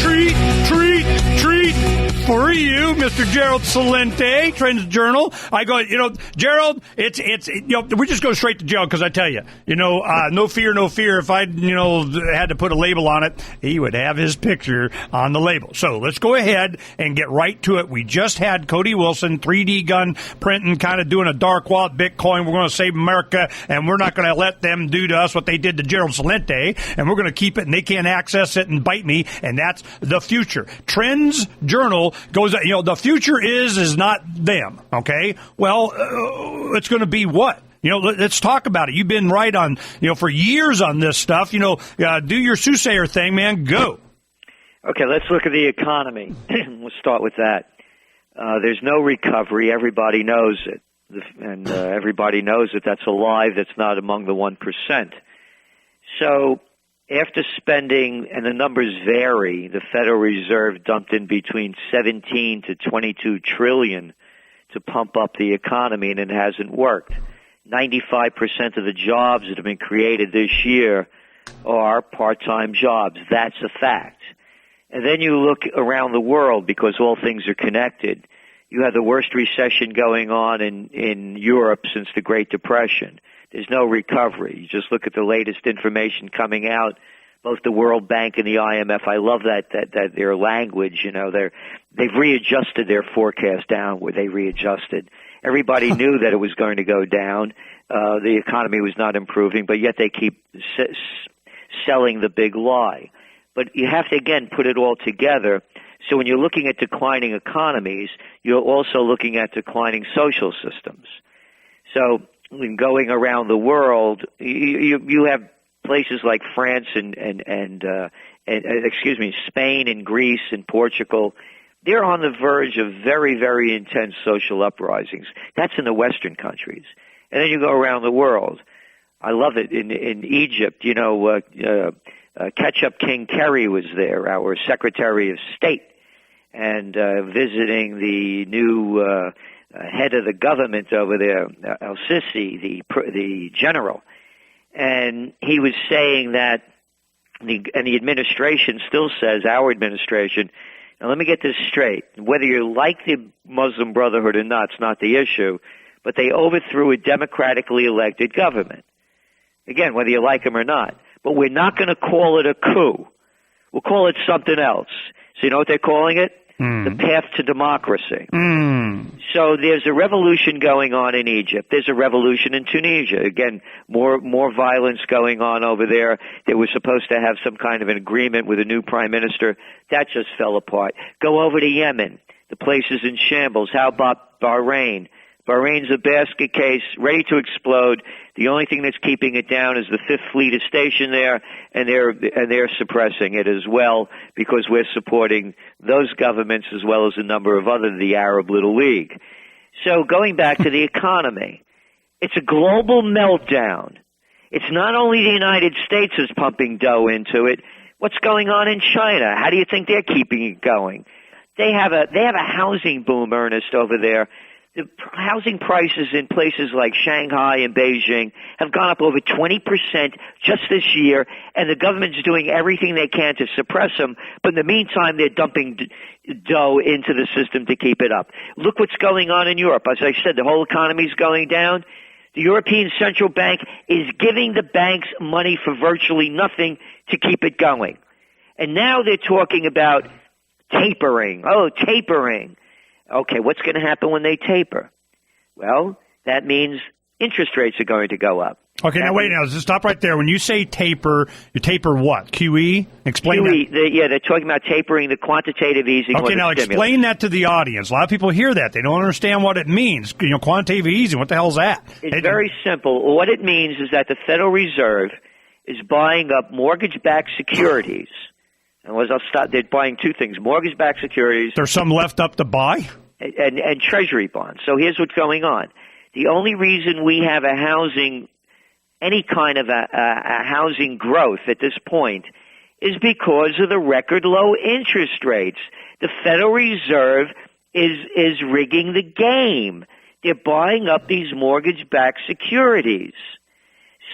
treat for you, Mr. Gerald Celente, TrendsJournal. I go, Gerald, we just go straight to jail because I tell you, no fear. If I, had to put a label on it, he would have his picture on the label. So let's go ahead and get right to it. We just had Cody Wilson, 3D gun printing, kind of doing a dark wallet Bitcoin. We're going to save America, and we're not going to let them do to us what they did to Gerald Celente, and we're going to keep it, and they can't access it and bite me, and that's the future. TrendsJournal goes, the future is not them, okay? Well, it's going to be what? Let's talk about it. You've been right on, for years on this stuff. Do your soothsayer thing, man. Go. Okay, let's look at the economy. We'll start with that. There's no recovery. Everybody knows it. And everybody knows that that's a lie. That's not among the 1%. So after spending, and the numbers vary, the Federal Reserve dumped in between 17 to 22 trillion to pump up the economy, and it hasn't worked. 95% of the jobs that have been created this year are part-time jobs. That's a fact. And then you look around the world, because all things are connected. You have the worst recession going on in Europe since the Great Depression. There's no recovery. You just look at the latest information coming out, both the World Bank and the IMF. I love that their language, they've readjusted their forecast downward. They readjusted. Everybody knew that it was going to go down. The economy was not improving, but yet they keep selling the big lie. But you have to, again, put it all together. So when you're looking at declining economies, you're also looking at declining social systems. So when going around the world, you have places like France and Spain and Greece and Portugal. They're on the verge of very, very intense social uprisings. That's in the Western countries. And then you go around the world. I love it. In Egypt, Ketchup King Kerry was there, our Secretary of State, and visiting the new head of the government over there, El-Sisi, the general. And he was saying that, and the administration still says, our administration, now let me get this straight, whether you like the Muslim Brotherhood or not, it's not the issue, but they overthrew a democratically elected government. Again, whether you like them or not. But we're not going to call it a coup. We'll call it something else. So you know what they're calling it? The path to democracy. So there's a revolution going on in Egypt. There's a revolution in Tunisia. Again, more violence going on over there. They were supposed to have some kind of an agreement with a new prime minister. That just fell apart. Go over to Yemen. The place is in shambles. How about Bahrain? Bahrain's a basket case, ready to explode. The only thing that's keeping it down is the Fifth Fleet is stationed there, and they're suppressing it as well because we're supporting those governments as well as a number of other, the Arab Little League. So going back to the economy, it's a global meltdown. It's not only the United States is pumping dough into it. What's going on in China? How do you think they're keeping it going? They have a housing boom, Ernest, over there. The housing prices in places like Shanghai and Beijing have gone up over 20% just this year, and the government's doing everything they can to suppress them, but in the meantime, they're dumping dough into the system to keep it up. Look what's going on in Europe. As I said, the whole economy's going down. The European Central Bank is giving the banks money for virtually nothing to keep it going. And now they're talking about tapering. Oh, tapering. Okay, what's going to happen when they taper? Well, that means interest rates are going to go up. Okay, now wait, just stop right there. When you say taper, you taper what? QE? Explain QE, that. They're talking about tapering the quantitative easing. Okay, now explain that to the audience. A lot of people hear that. They don't understand what it means. Quantitative easing, what the hell's that? It's very simple. What it means is that the Federal Reserve is buying up mortgage-backed securities. And they're buying two things, mortgage-backed securities. There's some left up to buy? And Treasury bonds. So here's what's going on. The only reason we have any kind of a housing growth at this point is because of the record low interest rates. The Federal Reserve is rigging the game. They're buying up these mortgage-backed securities.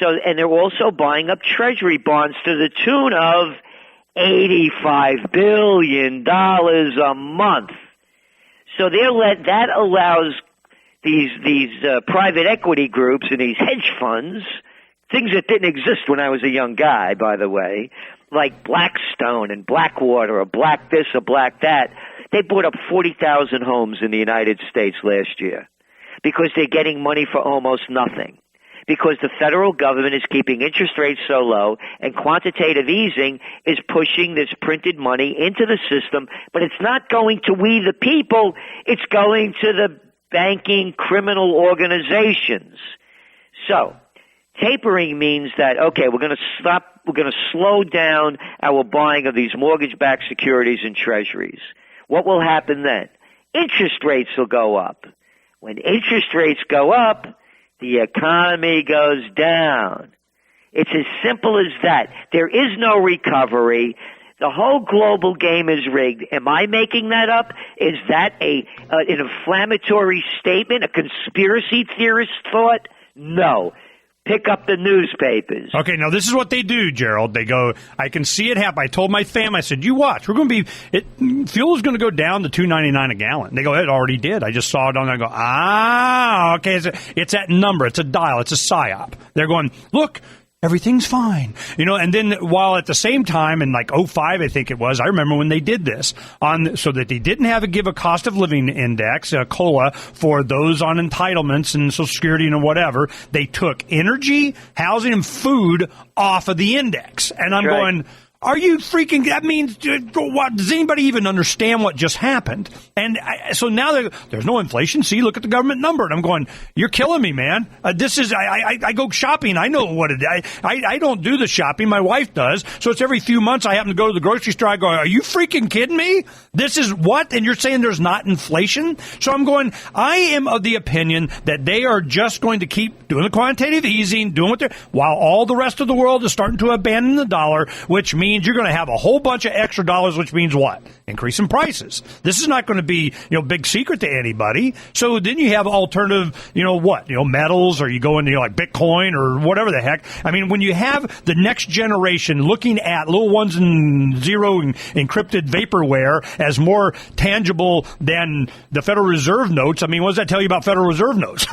So, and they're also buying up Treasury bonds to the tune of $85 billion a month. So that allows these private equity groups and these hedge funds, things that didn't exist when I was a young guy, by the way, like Blackstone and Blackwater or Black this or Black that. They bought up 40,000 homes in the United States last year because they're getting money for almost nothing. Because the federal government is keeping interest rates so low and quantitative easing is pushing this printed money into the system, but it's not going to we the people, it's going to the banking criminal organizations. So, tapering means that, okay, we're going to slow down our buying of these mortgage-backed securities and treasuries. What will happen then? Interest rates will go up. When interest rates go up, the economy goes down. It's as simple as that. There is no recovery. The whole global game is rigged. Am I making that up? Is that an inflammatory statement, a conspiracy theorist thought? No. Pick up the newspapers. Okay, now this is what they do, Gerald. They go, I can see it happen. I told my family, I said, you watch. We're going to be, fuel is going to go down to $2.99 a gallon. They go, it already did. I just saw it on there. I go, okay, it's that number. It's a dial. It's a psyop. They're going, look, everything's fine. And then while at the same time in like 2005, I think it was, I remember when they did this so that they didn't give a cost of living index, COLA, for those on entitlements and Social Security and whatever. They took energy, housing, and food off of the index. And I'm going, are you freaking, that means, what, does anybody even understand what just happened? And so now there's no inflation. See, look at the government number. And I'm going, you're killing me, man. I go shopping. I know what it is. I don't do the shopping. My wife does. So it's every few months I happen to go to the grocery store. I go, are you freaking kidding me? This is what? And you're saying there's not inflation? So I'm going, I am of the opinion that they are just going to keep doing the quantitative easing, doing what they're, while all the rest of the world is starting to abandon the dollar, which means you're going to have a whole bunch of extra dollars, which means what? Increase in prices. This is not going to be, big secret to anybody. So then you have alternative, metals, or you go into like Bitcoin or whatever the heck. I mean, when you have the next generation looking at little ones and zero encrypted vaporware as more tangible than the Federal Reserve notes, I mean, what does that tell you about Federal Reserve notes?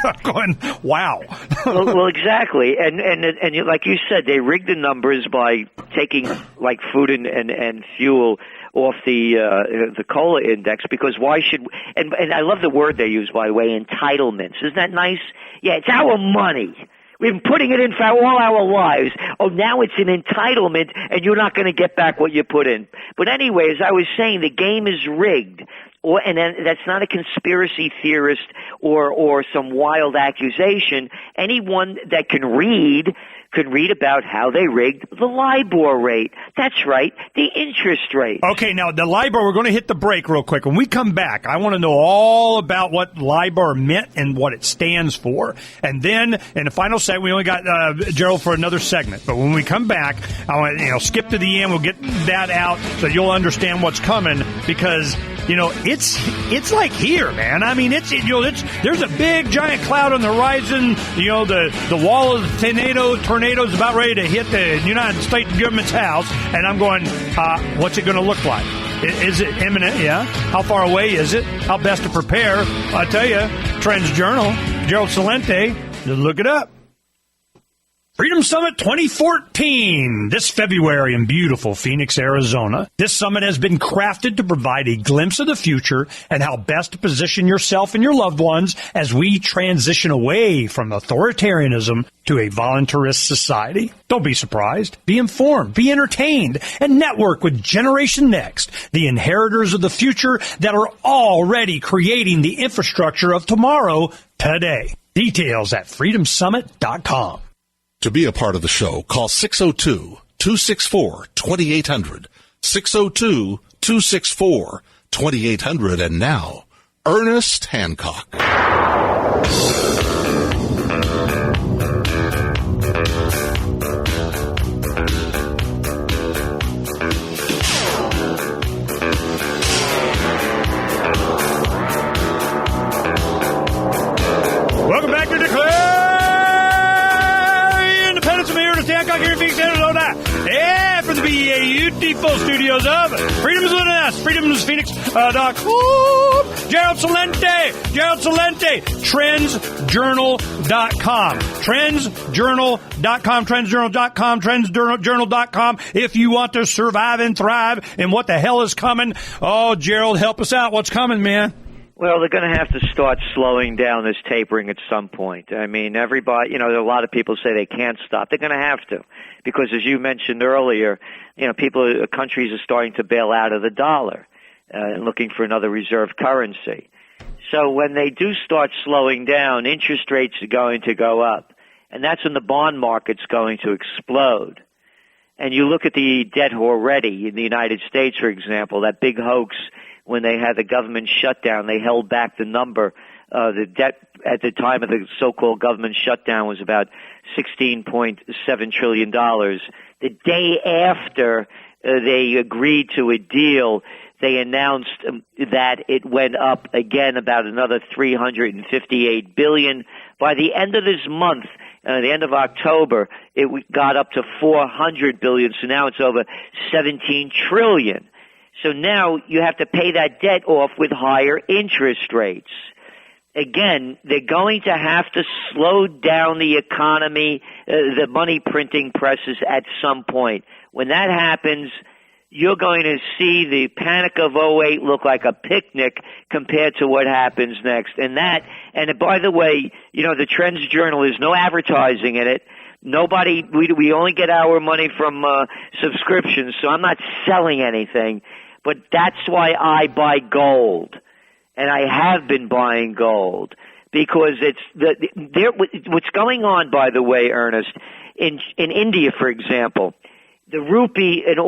I'm going, wow. well, exactly. And like you said, they rigged the numbers by taking like food and fuel off the COLA index, because why should, and I love the word they use, by the way, entitlements. Isn't that nice? Yeah, it's our money. We've been putting it in for all our lives. Oh, now it's an entitlement, and you're not going to get back what you put in. But anyway, as I was saying, the game is rigged. And that's not a conspiracy theorist or some wild accusation. Anyone that can read about how they rigged the LIBOR rate. That's right, the interest rate. Okay, now the LIBOR, we're going to hit the break real quick. When we come back, I want to know all about what LIBOR meant and what it stands for. And then in the final segment, we only got Gerald for another segment. But when we come back, I want to skip to the end. We'll get that out so you'll understand what's coming, because it's like here, man. I mean, there's a big giant cloud on the horizon. The wall of tornado's about ready to hit the United States government's house, and I'm going, what's it going to look like? Is it imminent? Yeah. How far away is it? How best to prepare? I tell you, TrendsJournal, Gerald Celente, just look it up. Freedom Summit 2014, this February in beautiful Phoenix, Arizona. This summit has been crafted to provide a glimpse of the future and how best to position yourself and your loved ones as we transition away from authoritarianism to a voluntarist society. Don't be surprised. Be informed, be entertained, and network with Generation Next, the inheritors of the future that are already creating the infrastructure of tomorrow today. Details at freedomsummit.com. To be a part of the show, call 602-264-2800, 602-264-2800, and now, Ernest Hancock. Welcome back to Declare Independence. I'm here to Hancock here in Phoenix, And for the beautiful studios of Freedom's with an S, freedomsphoenix.com. Gerald Celente, TrendsJournal.com, TrendsJournal.com, if you want to survive and thrive and what the hell is coming. Oh, Gerald, help us out. What's coming, man? Well, they're going to have to start slowing down this tapering at some point. I mean, everybody, a lot of people say they can't stop. They're going to have to, because as you mentioned earlier, countries are starting to bail out of the dollar and looking for another reserve currency. So when they do start slowing down, interest rates are going to go up, and that's when the bond market's going to explode. And you look at the debt already in the United States, for example, that big hoax. When they had the government shutdown, they held back the number. The debt at the time of the so-called government shutdown was about $16.7 trillion. The day after they agreed to a deal, they announced that it went up again about another $358 billion. By the end of this month, the end of October, it got up to $400 billion. So now it's over $17 trillion. So now you have to pay that debt off with higher interest rates. Again, they're going to have to slow down the economy, the money printing presses at some point. When that happens, you're going to see the panic of '08 look like a picnic compared to what happens next. And by the way, the Trends Journal, is no advertising in it. Nobody, we only get our money from subscriptions, so I'm not selling anything. But that's why I buy gold, and I have been buying gold, because what's going on, by the way, Ernest, in India, for example, the rupee and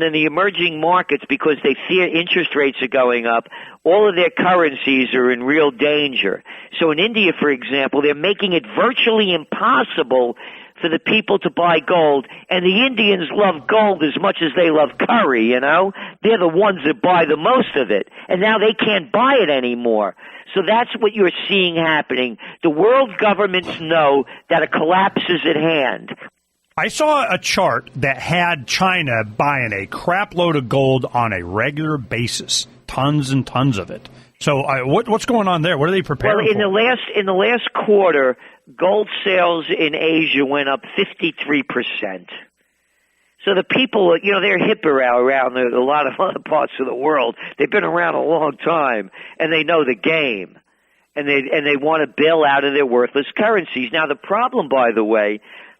in the emerging markets, because they fear interest rates are going up, all of their currencies are in real danger. So in India, for example, they're making it virtually impossible for the people to buy gold, and the Indians love gold as much as they love curry, They're the ones that buy the most of it, and now they can't buy it anymore. So that's what you're seeing happening. The world governments know that a collapse is at hand. I saw a chart that had China buying a crap load of gold on a regular basis, tons and tons of it. So what's going on there? What are they preparing for? In the last quarter, gold sales in Asia went up 53%. So the people, they're hipper around a lot of other parts of the world. They've been around a long time, and they know the game. And they want to bail out of their worthless currencies. Now, the problem, by the way,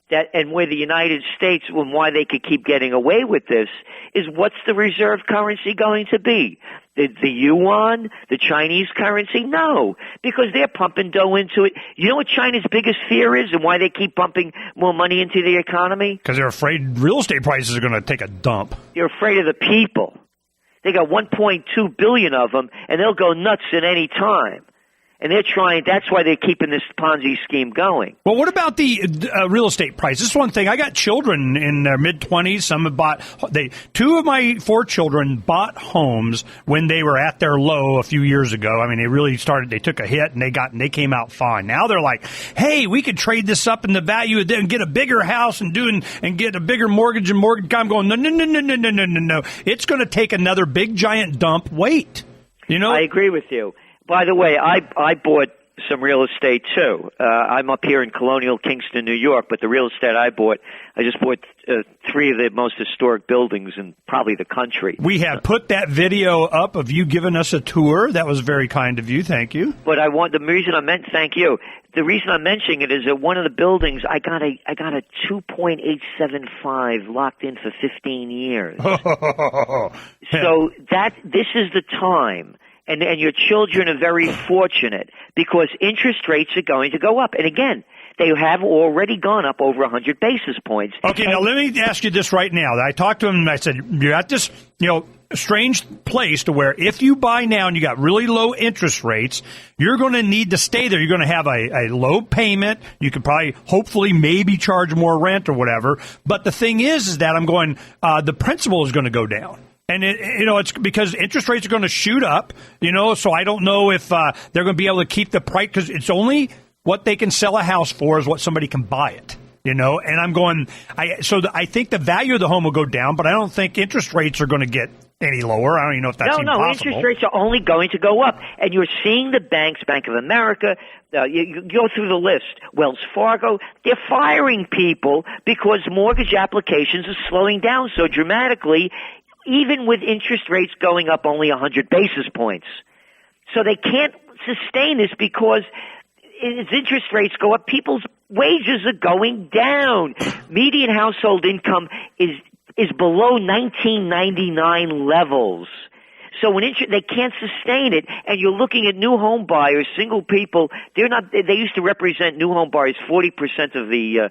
and where the United States, and why they could keep getting away with this, is what's the reserve currency going to be? The yuan, the Chinese currency? No, because they're pumping dough into it. You know what China's biggest fear is, and why they keep pumping more money into the economy? Because they're afraid real estate prices are going to take a dump. They're afraid of the people. They got 1.2 billion of them, and they'll go nuts at any time. And that's why they're keeping this Ponzi scheme going. Well, what about the real estate price? This is one thing. I got children in their mid-20s. Some have two of my 4 children bought homes when they were at their low a few years ago. I mean, they took a hit and they came out fine. Now they're like, hey, we could trade this up in the value and get a bigger house and get a bigger mortgage. I'm going, no. It's going to take another big giant dump. Wait, I agree with you. By the way, I bought some real estate too. I'm up here in Colonial Kingston, New York, but the real estate I just bought 3 of the most historic buildings in probably the country. We have put that video up of you giving us a tour. That was very kind of you. Thank you. But thank you. The reason I'm mentioning it is that one of the buildings I got a 2.875 locked in for 15 years. So this is the time. And your children are very fortunate, because interest rates are going to go up. And again, they have already gone up over 100 basis points. Okay, now let me ask you this right now. I talked to him and I said, you're at this, strange place to where if you buy now and you got really low interest rates, you're going to need to stay there. You're going to have a low payment. You could probably, hopefully, maybe charge more rent or whatever. But the thing is that I'm going, the principal is going to go down. And it's because interest rates are going to shoot up, so I don't know if they're going to be able to keep the price, because it's only what they can sell a house for is what somebody can buy it. and I'm going, I think the value of the home will go down, but I don't think interest rates are going to get any lower. I don't even know if that's even possible. Interest rates are only going to go up. And you're seeing the banks, Bank of America, you go through the list, Wells Fargo, they're firing people because mortgage applications are slowing down so dramatically, even with interest rates going up only 100 basis points. So they can't sustain this because as interest rates go up, people's wages are going down. Median household income is below 1999 levels. So when they can't sustain it, and you're looking at new home buyers, single people, they used to represent new home buyers 40% of the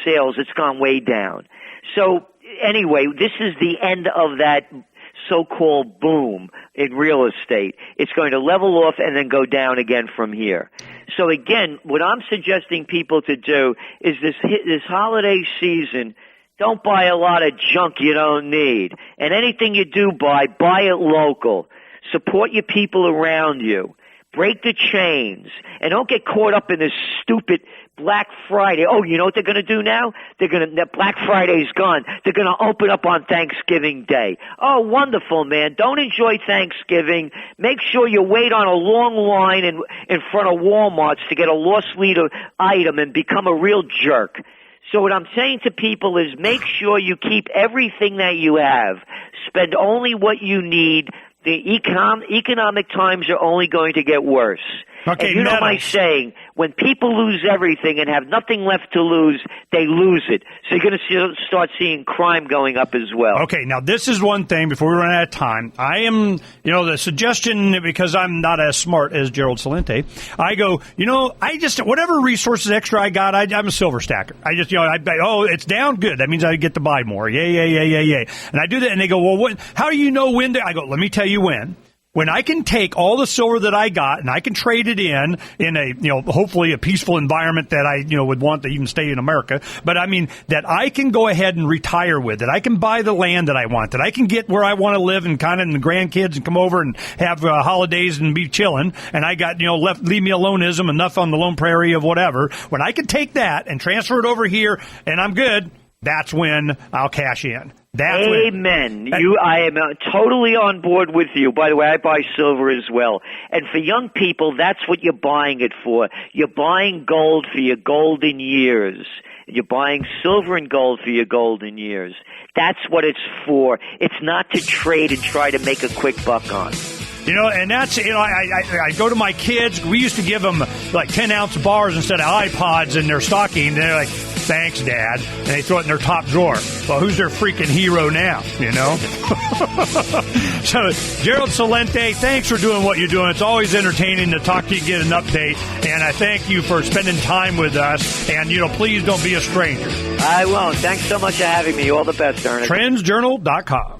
sales. It's gone way down. So anyway, this is the end of that so-called boom in real estate. It's going to level off and then go down again from here. So again, what I'm suggesting people to do is this holiday season, don't buy a lot of junk you don't need. And anything you do buy it local. Support your people around you. Break the chains. And don't get caught up in this stupid Black Friday. Oh, you know what they're going to do now? Black Friday's gone. They're going to open up on Thanksgiving Day. Oh, wonderful, man. Don't enjoy Thanksgiving. Make sure you wait on a long line in front of Walmart's to get a lost leader item and become a real jerk. So what I'm saying to people is make sure you keep everything that you have. Spend only what you need. The economic times are only going to get worse. Okay, and you know my saying, when people lose everything and have nothing left to lose, they lose it. So you're going to start seeing crime going up as well. Okay, now this is one thing before we run out of time. I am, the suggestion, because I'm not as smart as Gerald Celente, I go, whatever resources extra I got, I'm a silver stacker. I just, it's down, good. That means I get to buy more. Yay. And I do that, and they go, well, how do you know when I go, let me tell you when. When I can take all the silver that I got and I can trade it in a, hopefully a peaceful environment that I, would want to even stay in America. But I mean, that I can go ahead and retire with, that I can buy the land that I want, that I can get where I want to live and kind of the grandkids and come over and have holidays and be chilling. And I got, leave me aloneism, enough on the lone prairie of whatever. When I can take that and transfer it over here and I'm good, that's when I'll cash in. Amen. I am totally on board with you. By the way, I buy silver as well. And for young people, that's what you're buying it for. You're buying gold for your golden years. You're buying silver and gold for your golden years. That's what it's for. It's not to trade and try to make a quick buck on. And that's, I go to my kids. We used to give them like 10-ounce bars instead of iPods in their stocking. And they're like, thanks, Dad. And they throw it in their top drawer. Well, who's their freaking hero now, So, Gerald Celente, thanks for doing what you're doing. It's always entertaining to talk to you, get an update. And I thank you for spending time with us. And, please don't be a stranger. I won't. Thanks so much for having me. All the best, Ernest. TrendsJournal.com.